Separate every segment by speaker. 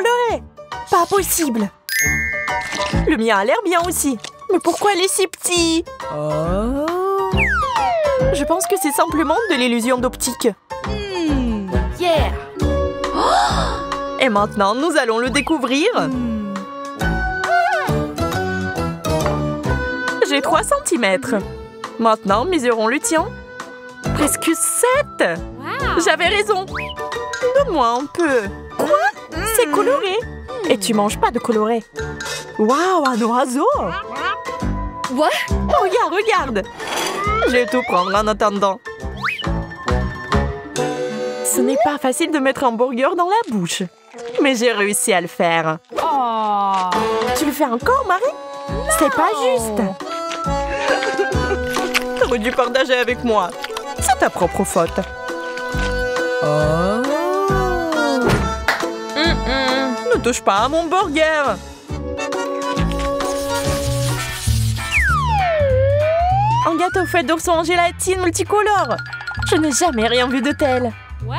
Speaker 1: Coloré. Pas possible. Le mien a l'air bien aussi. Mais pourquoi il est si petit? Je pense que c'est simplement de l'illusion d'optique.
Speaker 2: Yeah.
Speaker 1: Et maintenant, nous allons le découvrir. J'ai 3 cm. Maintenant, mesurons le tien. Presque 7. J'avais raison. Donne-moi un peu. Quoi? C'est coloré. Et tu manges pas de coloré. Waouh, un oiseau.
Speaker 2: What?
Speaker 1: Regarde. Je vais tout prendre en attendant. Ce n'est pas facile de mettre un burger dans la bouche. Mais j'ai réussi à le faire.
Speaker 2: Oh.
Speaker 1: Tu le fais encore, Marie? C'est pas juste. T'aurais dû partager avec moi. C'est ta propre faute. Ne touche pas à mon burger. Un gâteau fait d'ourson en gélatine multicolore. Je n'ai jamais rien vu de tel.
Speaker 2: Wow.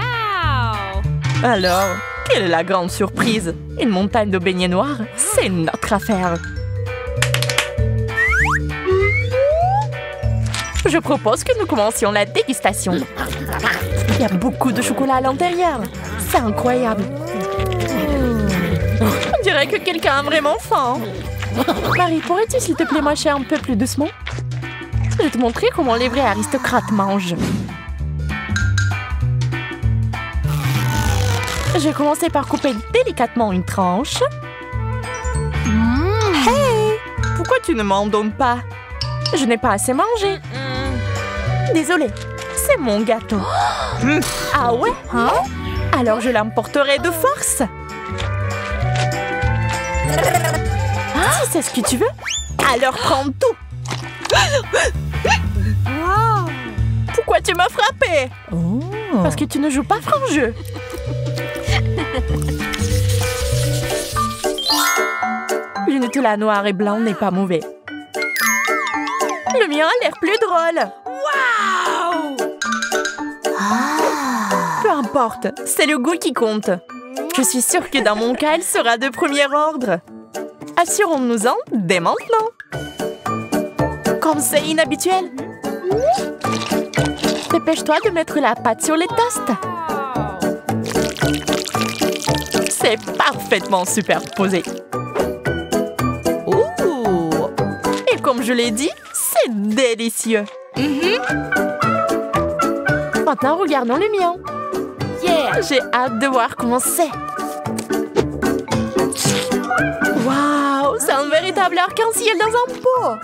Speaker 1: Alors, quelle est la grande surprise? Une montagne de beignets noirs? C'est notre affaire. Je propose que nous commencions la dégustation. Il y a beaucoup de chocolat à l'intérieur. C'est incroyable. On dirait que quelqu'un a vraiment faim. Marie, pourrais-tu s'il te plaît mâcher un peu plus doucement? Je vais te montrer comment les vrais aristocrates mangent. Je vais commencer par couper délicatement une tranche. Hey! Pourquoi tu ne m'en donnes pas? Je n'ai pas assez mangé. Désolée, c'est mon gâteau. Ah ouais? Alors je l'emporterai de force. Si c'est ce que tu veux, alors prends tout. Pourquoi tu m'as frappé? Parce que tu ne joues pas franc jeu. Le Nutella noir et blanc n'est pas mauvais. Le mien a l'air plus drôle.
Speaker 2: Wow.
Speaker 1: Peu importe, c'est le goût qui compte. Je suis sûre que dans mon cas, elle sera de premier ordre. Assurons-nous-en dès maintenant. Comme c'est inhabituel. Dépêche-toi de mettre la pâte sur les toasts. C'est parfaitement superposé. Ouh! Et comme je l'ai dit, c'est délicieux. Maintenant, regardons le mien.
Speaker 2: Yeah.
Speaker 1: J'ai hâte de voir comment c'est. Waouh! C'est un véritable arc-en-ciel dans un pot.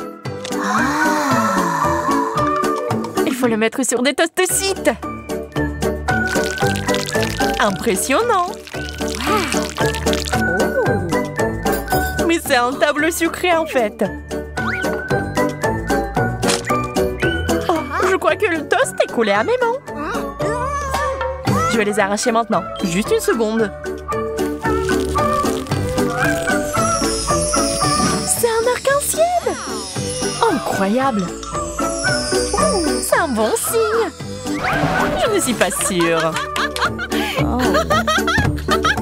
Speaker 1: Il faut le mettre sur des toast-sites. Impressionnant. Mais c'est un tableau sucré en fait. Oh, je crois que le toast est collé à mes mains. Je vais les arracher maintenant. Juste une seconde. C'est un arc-en-ciel. Incroyable. C'est un bon signe. Je ne suis pas sûre.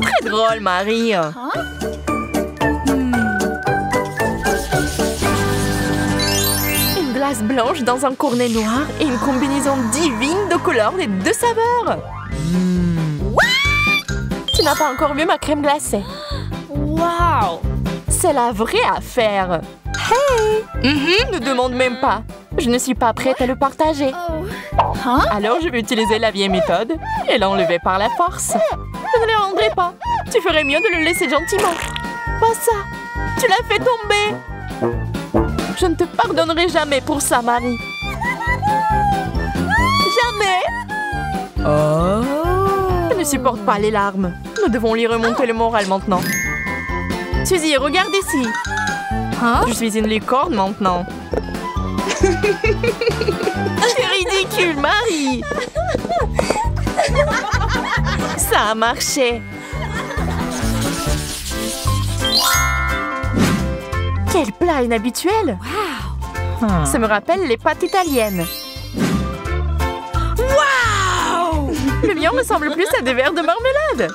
Speaker 1: Très drôle, Marie. Une glace blanche dans un cornet noir et une combinaison divine de couleurs des deux saveurs. Tu n'as pas encore vu ma crème glacée.
Speaker 2: Wow.
Speaker 1: C'est la vraie affaire. Hey! Ne demande même pas. Je ne suis pas prête à le partager. Alors je vais utiliser la vieille méthode et l'enlever par la force. Je ne le rendrai pas. Tu ferais mieux de le laisser gentiment. Pas ça. Tu l'as fait tomber. Je ne te pardonnerai jamais pour ça, Marie. Jamais. Je ne supporte pas les larmes. Nous devons lui remonter le moral maintenant. Suzy, regarde ici. Je suis une licorne maintenant. C'est ridicule, Marie. Ça a marché. Quel plat inhabituel. Ça me rappelle les pâtes italiennes.
Speaker 2: Wow.
Speaker 1: Le mien ressemble plus à des verres de marmelade.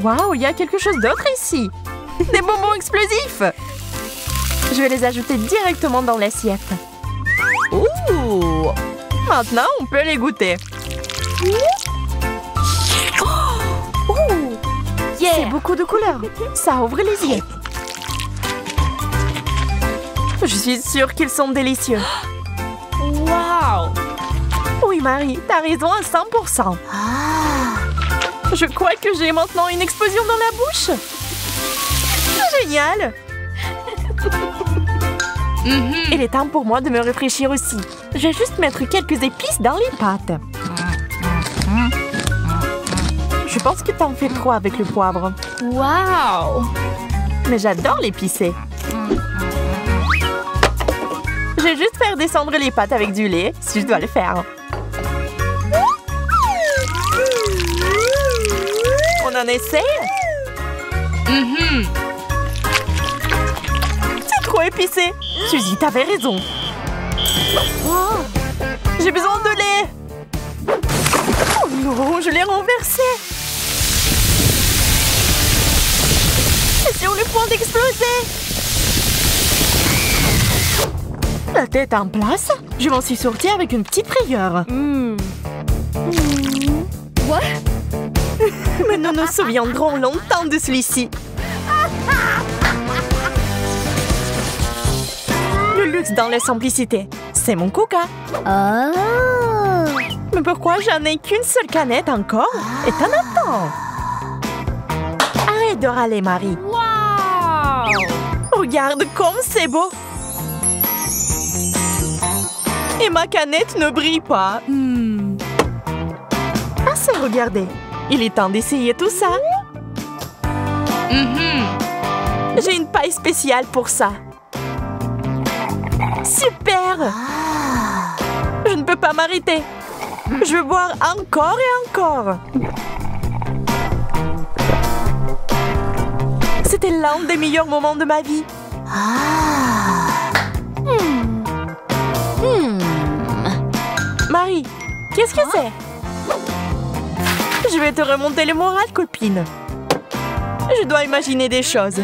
Speaker 1: Waouh, il y a quelque chose d'autre ici. Des bonbons explosifs. Je vais les ajouter directement dans l'assiette. Ouh! Maintenant, on peut les goûter. Oh! Yeah. C'est beaucoup de couleurs. Ça ouvre les yeux. Je suis sûre qu'ils sont délicieux.
Speaker 2: Wow!
Speaker 1: Oui, Marie, t'as raison à 100%. Je crois que j'ai maintenant une explosion dans la bouche. Génial! Il est temps pour moi de me rafraîchir aussi. Je vais juste mettre quelques épices dans les pâtes. Je pense que t'en fais trop avec le poivre.
Speaker 2: Wow!
Speaker 1: Mais j'adore l'épicé. Je vais juste faire descendre les pâtes avec du lait, si je dois le faire. On en essaie? C'est trop épicé. Suzy, t'avais raison. Oh, j'ai besoin de lait. Oh non, je l'ai renversé. C'est sur le point d'exploser. La tête en place. Je m'en suis sortie avec une petite frayeur.
Speaker 2: What?
Speaker 1: Mais nous nous souviendrons longtemps de celui-ci. Le luxe dans la simplicité. C'est mon Kuka. Mais pourquoi j'en ai qu'une seule canette encore? Et t'en attends. Arrête de râler, Marie.
Speaker 2: Wow!
Speaker 1: Regarde comme c'est beau. Et ma canette ne brille pas. Assez regardé. Il est temps d'essayer tout ça. J'ai une paille spéciale pour ça. Super! Je ne peux pas m'arrêter. Je veux boire encore et encore. C'était l'un des meilleurs moments de ma vie. Marie, qu'est-ce que c'est? Je vais te remonter le moral, copine. Je dois imaginer des choses.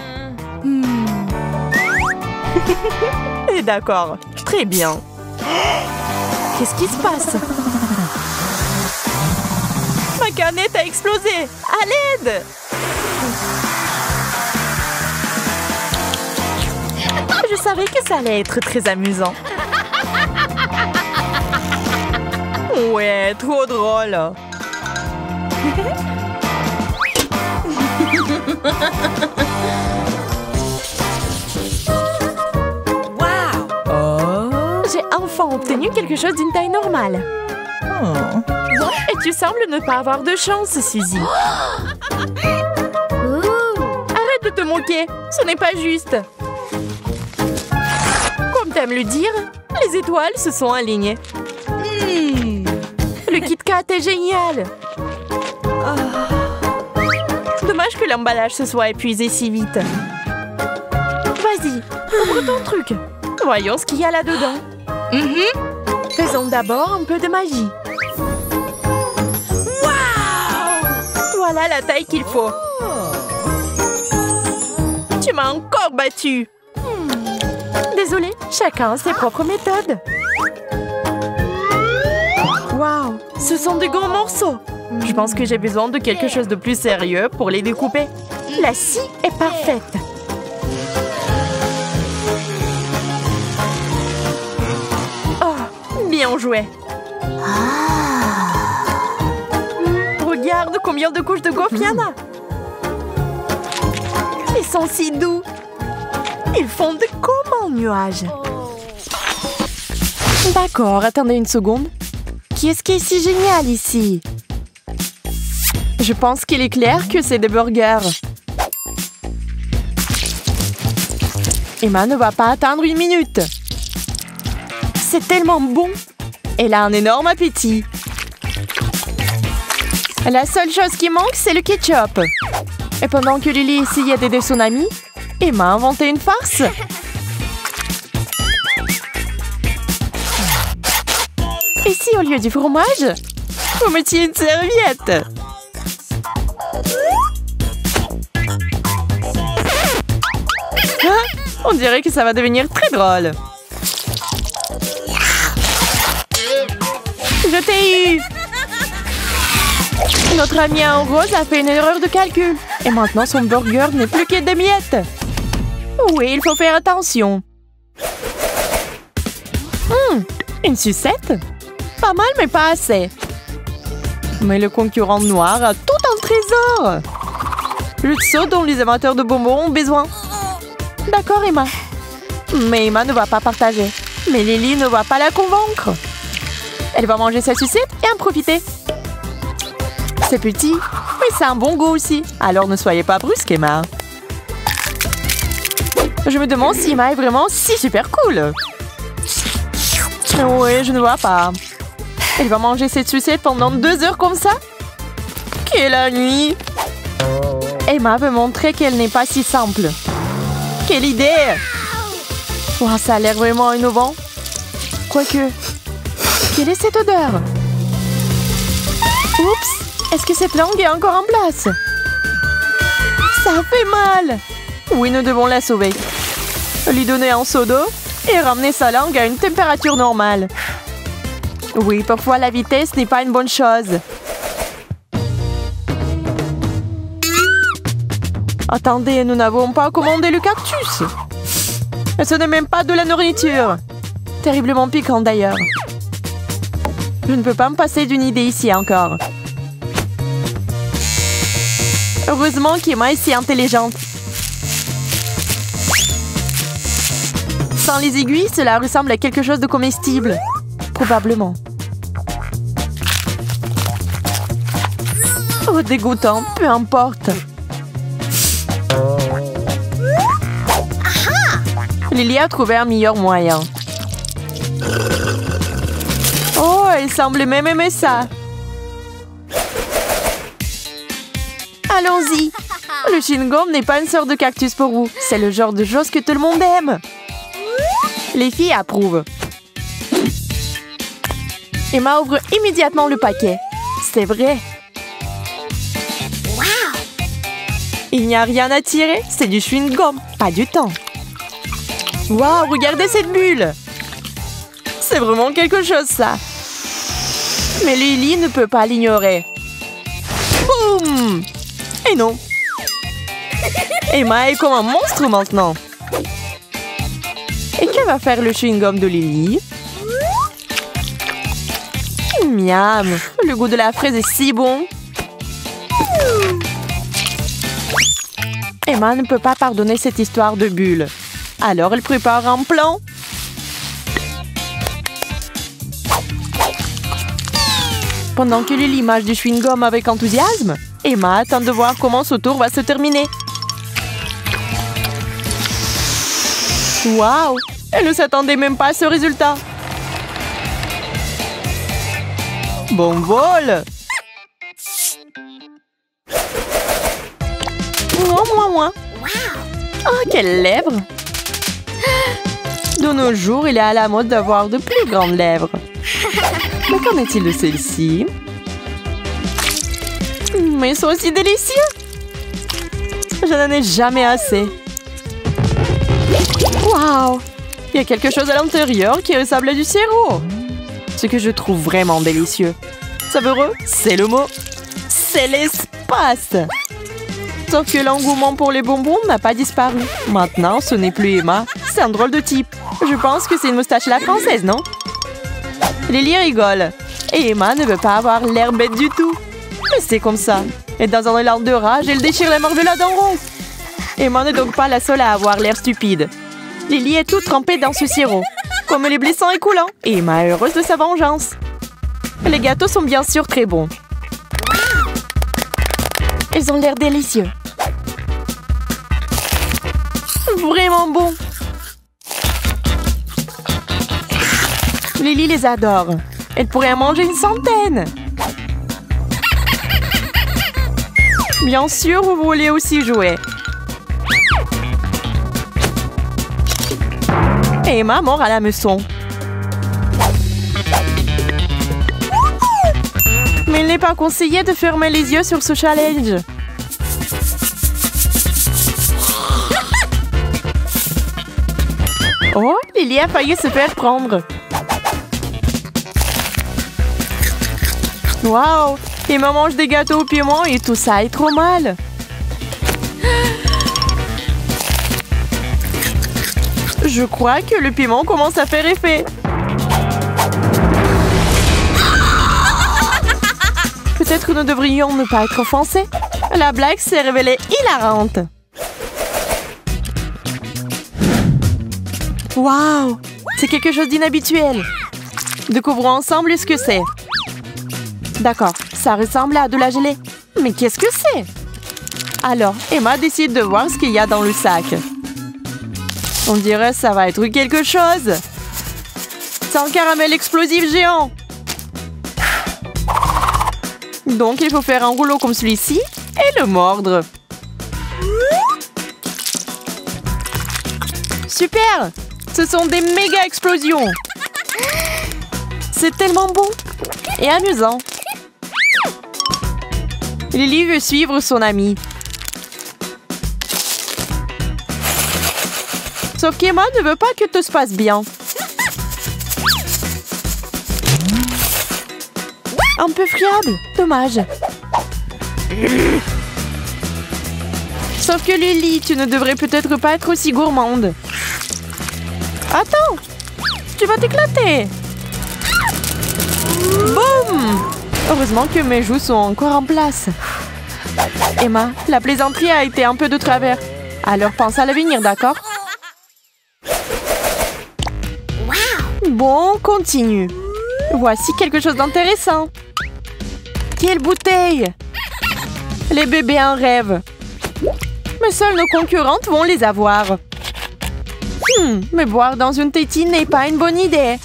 Speaker 1: Et d'accord, très bien. Qu'est-ce qui se passe? Ma canette a explosé. À l'aide! Je savais que ça allait être très amusant. Ouais, trop drôle. J'ai enfin obtenu quelque chose d'une taille normale. Et tu sembles ne pas avoir de chance, Suzy. Arrête de te moquer, ce n'est pas juste. Comme t'aimes le dire, les étoiles se sont alignées. Le Kit Kat est génial. Dommage que l'emballage se soit épuisé si vite. Vas-y, ouvre ton truc. Voyons ce qu'il y a là-dedans. Faisons d'abord un peu de magie. Waouh! Voilà la taille qu'il faut. Tu m'as encore battu. Désolée, chacun a ses propres méthodes. Waouh, ce sont de gros morceaux. Je pense que j'ai besoin de quelque chose de plus sérieux pour les découper. La scie est parfaite. Oh, bien joué. Regarde combien de couches de gaufres il y en a. Ils sont si doux. Ils fondent comme un nuage. D'accord, attendez une seconde. Qu'est-ce qui est si génial ici? Je pense qu'il est clair que c'est des burgers. Emma ne va pas attendre une minute. C'est tellement bon. Elle a un énorme appétit. La seule chose qui manque, c'est le ketchup. Et pendant que Lily essayait d'aider son amie, Emma a inventé une farce. Et si au lieu du fromage, vous mettiez une serviette? On dirait que ça va devenir très drôle. Je t'ai eu! Notre ami en rose a fait une erreur de calcul. Et maintenant, son burger n'est plus que des miettes. Oui, il faut faire attention. Une sucette? Pas mal, mais pas assez. Mais le concurrent noir a tout un trésor. Le saut dont les amateurs de bonbons ont besoin. D'accord, Emma. Mais Emma ne va pas partager. Mais Lily ne va pas la convaincre. Elle va manger sa sucette et en profiter. C'est petit, mais c'est un bon goût aussi. Alors ne soyez pas brusque, Emma. Je me demande si Emma est vraiment si super cool. Oui, je ne vois pas. Elle va manger cette sucette pendant 2 heures comme ça? Quelle nuit! Emma veut montrer qu'elle n'est pas si simple. Quelle idée! Wow, ça a l'air vraiment innovant. Quoique, quelle est cette odeur? Oups! Est-ce que cette langue est encore en place? Ça fait mal! Oui, nous devons la sauver. Lui donner un seau d'eau et ramener sa langue à une température normale. Oui, parfois la vitesse n'est pas une bonne chose. Attendez, nous n'avons pas commandé le cactus. Ce n'est même pas de la nourriture. Terriblement piquant d'ailleurs. Je ne peux pas me passer d'une idée ici encore. Heureusement qu'Emma est si intelligente. Sans les aiguilles, cela ressemble à quelque chose de comestible. Probablement. Oh, dégoûtant, peu importe. Lily a trouvé un meilleur moyen. Oh, elle semble même aimer ça. Allons-y. Le chewing-gum n'est pas une sorte de cactus pour vous. C'est le genre de chose que tout le monde aime. Les filles approuvent. Emma ouvre immédiatement le paquet. C'est vrai. Il n'y a rien à tirer. C'est du chewing-gum, pas du temps. Waouh, regardez cette bulle. C'est vraiment quelque chose, ça. Mais Lily ne peut pas l'ignorer. Boum! Et non. Emma est comme un monstre maintenant. Et que va faire le chewing-gum de Lily? Miam! Le goût de la fraise est si bon. Emma ne peut pas pardonner cette histoire de bulle. Alors elle prépare un plan. Pendant que Lily mâche du chewing-gum avec enthousiasme, Emma attend de voir comment ce tour va se terminer. Waouh! Elle ne s'attendait même pas à ce résultat. Bon vol! Mouah. Oh, quelles lèvres! De nos jours, il est à la mode d'avoir de plus grandes lèvres. Mais qu'en est-il de celle-ci? Mais ils sont aussi délicieux! Je n'en ai jamais assez. Waouh! Il y a quelque chose à l'intérieur qui ressemble à du sirop. Ce que je trouve vraiment délicieux. Savoureux, c'est le mot. C'est l'espace! Sauf que l'engouement pour les bonbons n'a pas disparu. Maintenant, ce n'est plus Emma. C'est un drôle de type. Je pense que c'est une moustache à la française, non? Lily rigole. Et Emma ne veut pas avoir l'air bête du tout. Mais c'est comme ça. Et dans un élan de rage, elle déchire la marmelade en rose. Emma n'est donc pas la seule à avoir l'air stupide. Lily est toute trempée dans ce sirop, comme les blessants et coulants. Et Emma est heureuse de sa vengeance. Les gâteaux sont bien sûr très bons. Ils ont l'air délicieux. Vraiment bons. Lily les adore. Elle pourrait en manger une centaine. Bien sûr, vous voulez aussi jouer. Et Emma mord à la meçon. Mais il n'est pas conseillé de fermer les yeux sur ce challenge. Oh, Lily a failli se faire prendre. Waouh, Emma mange des gâteaux au piment et tout ça est trop mal. Je crois que le piment commence à faire effet. Peut-être nous devrions ne pas être offensés. La blague s'est révélée hilarante. Waouh, c'est quelque chose d'inhabituel. Découvrons ensemble ce que c'est. D'accord, ça ressemble à de la gelée. Mais qu'est-ce que c'est? Alors, Emma décide de voir ce qu'il y a dans le sac. On dirait que ça va être quelque chose. C'est un caramel explosif géant. Donc, il faut faire un rouleau comme celui-ci et le mordre. Super! Ce sont des méga explosions. C'est tellement bon et amusant. Lily veut suivre son amie. Sauf qu'Emma ne veut pas que tout se passe bien. Un peu friable, dommage. Sauf que Lily, tu ne devrais peut-être pas être aussi gourmande. Attends, tu vas t'éclater. Boum! Heureusement que mes joues sont encore en place. Emma, la plaisanterie a été un peu de travers. Alors pense à l'avenir, d'accord? Bon, on continue. Voici quelque chose d'intéressant. Quelle bouteille! Les bébés en rêvent. Mais seuls nos concurrentes vont les avoir. Mais boire dans une tétine n'est pas une bonne idée.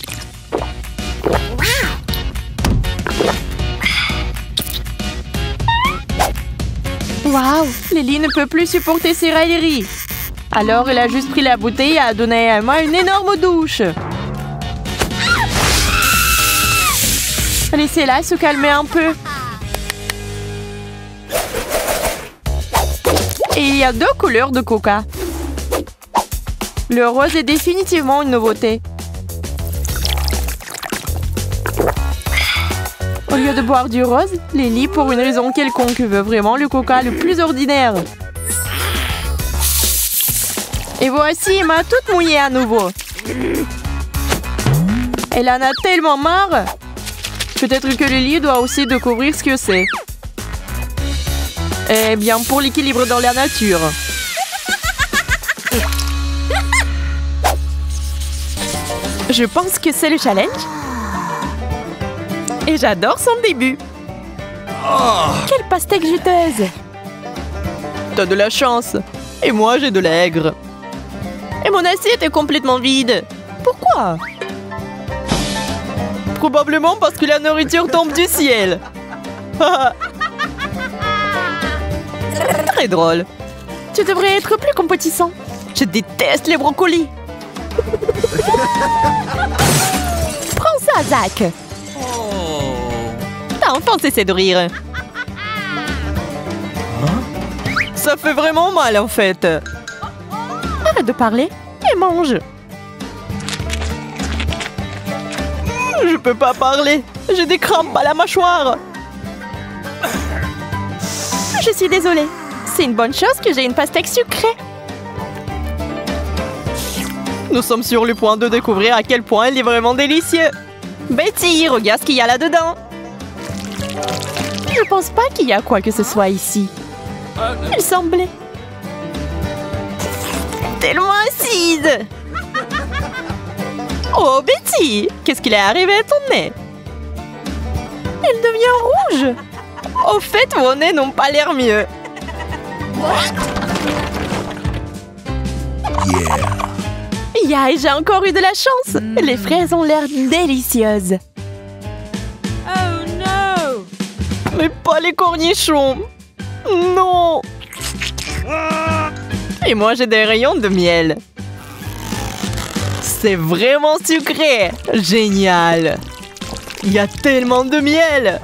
Speaker 1: Waouh! Lily ne peut plus supporter ces railleries. Alors elle a juste pris la bouteille et a donné à Emma une énorme douche. Laissez-la se calmer un peu. Et il y a 2 couleurs de coca. Le rose est définitivement une nouveauté. Au lieu de boire du rose, Lily, pour une raison quelconque, veut vraiment le coca le plus ordinaire. Et voici Emma toute mouillée à nouveau. Elle en a tellement marre. Peut-être que Lily doit aussi découvrir ce que c'est. Eh bien, pour l'équilibre dans la nature. Je pense que c'est le challenge. Et j'adore son début. Quelle pastèque juteuse! T'as de la chance. Et moi, j'ai de l'aigre. Et mon assiette est complètement vide. Pourquoi? Probablement parce que la nourriture tombe du ciel. Très drôle. Tu devrais être plus compétissant. Je déteste les brocolis. Prends ça, Zach. T'as enfin cessé de rire. Ça fait vraiment mal, en fait. Arrête de parler et mange. Je peux pas parler. J'ai des crampes à la mâchoire. Je suis désolée. C'est une bonne chose que j'ai une pastèque sucrée. Nous sommes sur le point de découvrir à quel point elle est vraiment délicieuse. Betty, regarde ce qu'il y a là-dedans. Je pense pas qu'il y a quoi que ce soit ici. Il semblait tellement acide. Oh, Betty, qu'est-ce qu'il est arrivé à ton nez? Il devient rouge. Au fait, vos nez n'ont pas l'air mieux. Yeah, j'ai encore eu de la chance. Les fraises ont l'air délicieuses.
Speaker 2: Oh no!
Speaker 1: Mais pas les cornichons. Non. Et moi, j'ai des rayons de miel. C'est vraiment sucré. Génial. Il y a tellement de miel.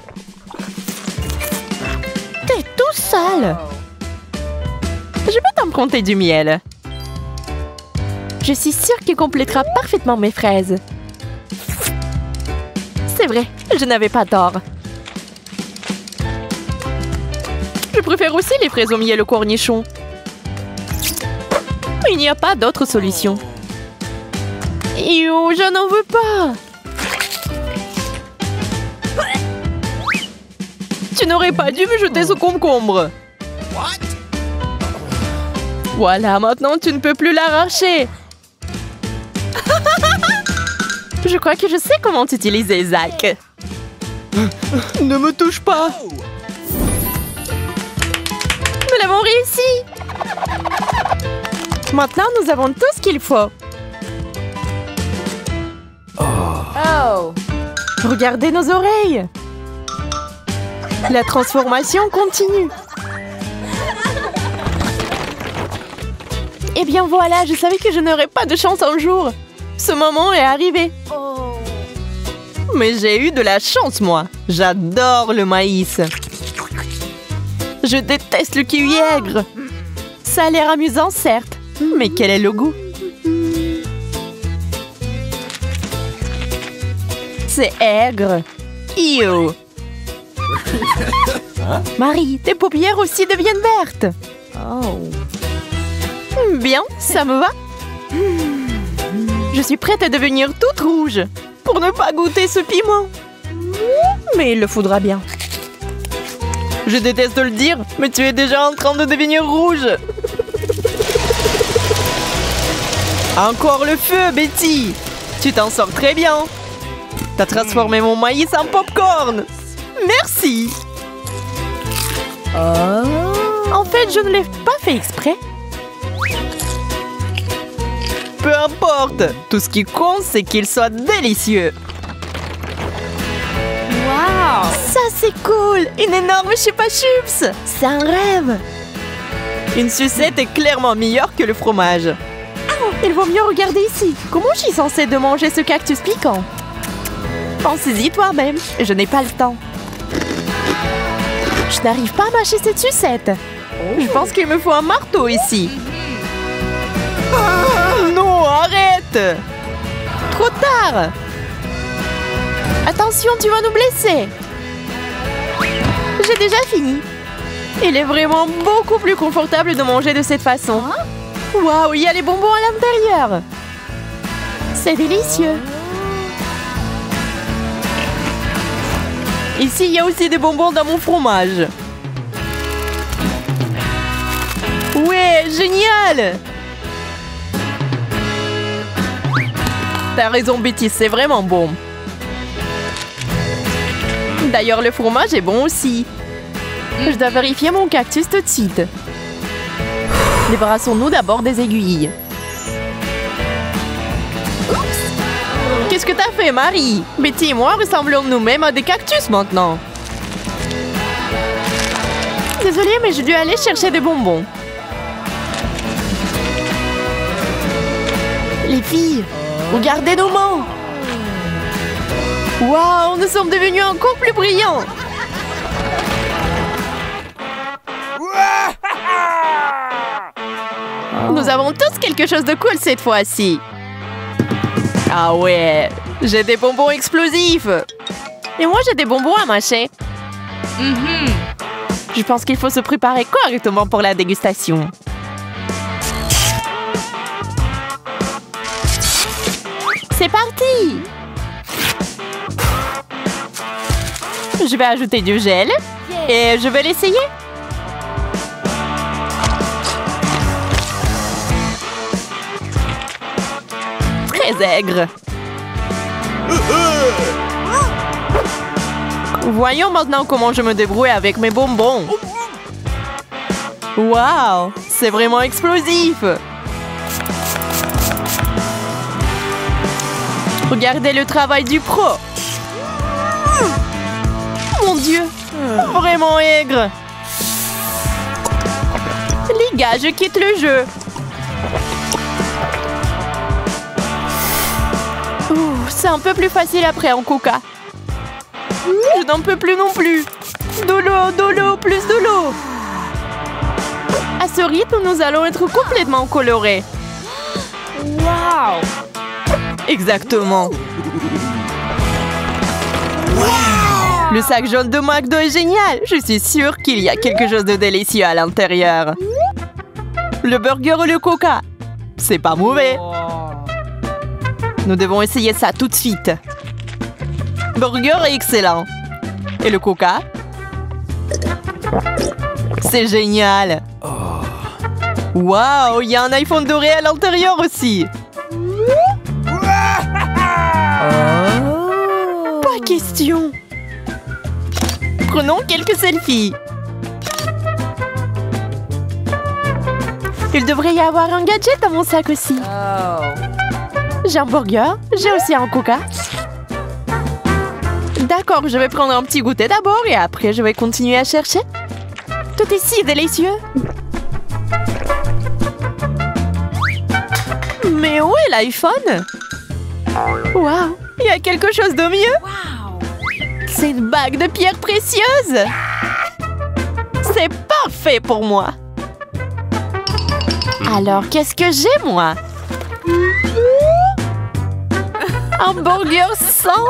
Speaker 1: T'es tout sale. Je peux t'emprunter du miel. Je suis sûre qu'il complétera parfaitement mes fraises. C'est vrai, je n'avais pas tort. Je préfère aussi les fraises au miel au cornichon. Il n'y a pas d'autre solution. Yo, je n'en veux pas. Tu n'aurais pas dû me jeter ce concombre. Voilà, maintenant tu ne peux plus l'arracher. Je crois que je sais comment t'utiliser, Zach. Ne me touche pas. Nous l'avons réussi. Maintenant, nous avons tout ce qu'il faut.
Speaker 2: Oh.
Speaker 1: Regardez nos oreilles. La transformation continue. Eh bien voilà, je savais que je n'aurais pas de chance un jour. Ce moment est arrivé.
Speaker 2: Oh.
Speaker 1: Mais j'ai eu de la chance, moi. J'adore le maïs. Je déteste le kiwi aigre. Ça a l'air amusant, certes. Mais quel est le goût? C'est aigre. Io. Marie, tes paupières aussi deviennent vertes.
Speaker 2: Oh.
Speaker 1: Bien, ça me va. Je suis prête à devenir toute rouge pour ne pas goûter ce piment. Mais il le faudra bien. Je déteste le dire, mais tu es déjà en train de devenir rouge. Encore le feu, Betty. Tu t'en sors très bien. T'as transformé mon maïs en popcorn. Merci. En fait, je ne l'ai pas fait exprès. Peu importe. Tout ce qui compte, c'est qu'il soit délicieux.
Speaker 2: Wow.
Speaker 1: Ça, c'est cool. Une énorme chupa chups. C'est un rêve. Une sucette est clairement meilleure que le fromage. Il vaut mieux regarder ici. Comment je suis censée de manger ce cactus piquant? Pensez-y toi-même. Je n'ai pas le temps. Je n'arrive pas à mâcher cette sucette. Je pense qu'il me faut un marteau ici. Non, arrête! Trop tard! Attention, tu vas nous blesser! J'ai déjà fini. Il est vraiment beaucoup plus confortable de manger de cette façon. Waouh, il y a les bonbons à l'intérieur! C'est délicieux! Ici, il y a aussi des bonbons dans mon fromage. Ouais, génial! T'as raison, Betty, c'est vraiment bon. D'ailleurs, le fromage est bon aussi. Je dois vérifier mon cactus tout de suite. Débarrassons-nous d'abord des aiguilles. Qu'est-ce que t'as fait, Marie? Betty et moi ressemblons nous-mêmes à des cactus maintenant. Désolée, mais je dois aller chercher des bonbons. Les filles, regardez nos mains. Waouh, nous sommes devenus encore plus brillants. Nous avons tous quelque chose de cool cette fois-ci. Ah ouais, j'ai des bonbons explosifs. Et moi, j'ai des bonbons à mâcher. Je pense qu'il faut se préparer correctement pour la dégustation. C'est parti! Je vais ajouter du gel et je vais l'essayer. Très aigre. Voyons maintenant comment je me débrouille avec mes bonbons. Waouh, c'est vraiment explosif. Regardez le travail du pro. Mon Dieu, vraiment aigre. Les gars, je quitte le jeu. C'est un peu plus facile après en coca. Je n'en peux plus non plus. De l'eau, plus de l'eau. À ce rythme, nous allons être complètement colorés.
Speaker 2: Wow!
Speaker 3: Exactement. Le sac jaune de McDo est génial. Je suis sûre qu'il y a quelque chose de délicieux à l'intérieur. Le burger ou le coca? C'est pas mauvais. Nous devons essayer ça tout de suite. Burger est excellent. Et le coca? C'est génial. Waouh, il y a un iPhone doré à l'intérieur aussi. Pas question. Prenons quelques selfies. Il devrait y avoir un gadget dans mon sac aussi. J'ai un burger, j'ai aussi un coca. D'accord, je vais prendre un petit goûter d'abord et après je vais continuer à chercher. Tout est si délicieux. Mais où est l'iPhone? Waouh, il y a quelque chose de mieux. C'est une bague de pierres précieuses. C'est parfait pour moi. Alors, qu'est-ce que j'ai, moi? Un burger sans?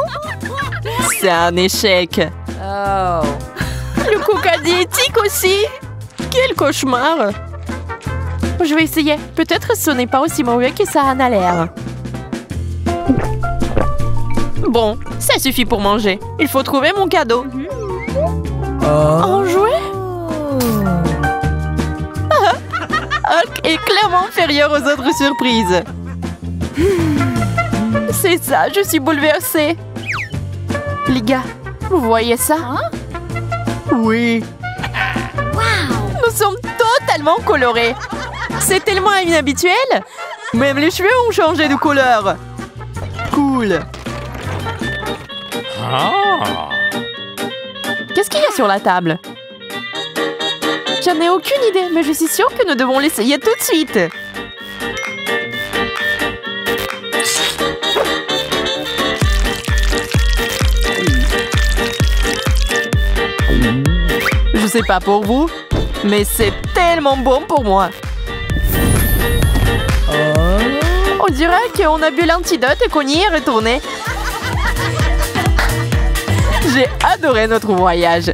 Speaker 3: C'est un échec. Le coca diététique aussi. Quel cauchemar. Je vais essayer. Peut-être ce n'est pas aussi mauvais que ça en a l'air. Bon, ça suffit pour manger. Il faut trouver mon cadeau. Un jouet? Hulk est clairement inférieur aux autres surprises. C'est ça, je suis bouleversée. Les gars, vous voyez ça? Oui. Nous sommes totalement colorés. C'est tellement inhabituel. Même les cheveux ont changé de couleur. Cool. Qu'est-ce qu'il y a sur la table? J'en ai aucune idée, mais je suis sûre que nous devons l'essayer tout de suite. Je sais pas pour vous, mais c'est tellement bon pour moi. On dirait qu'on a bu l'antidote et qu'on y est retourné. J'ai adoré notre voyage.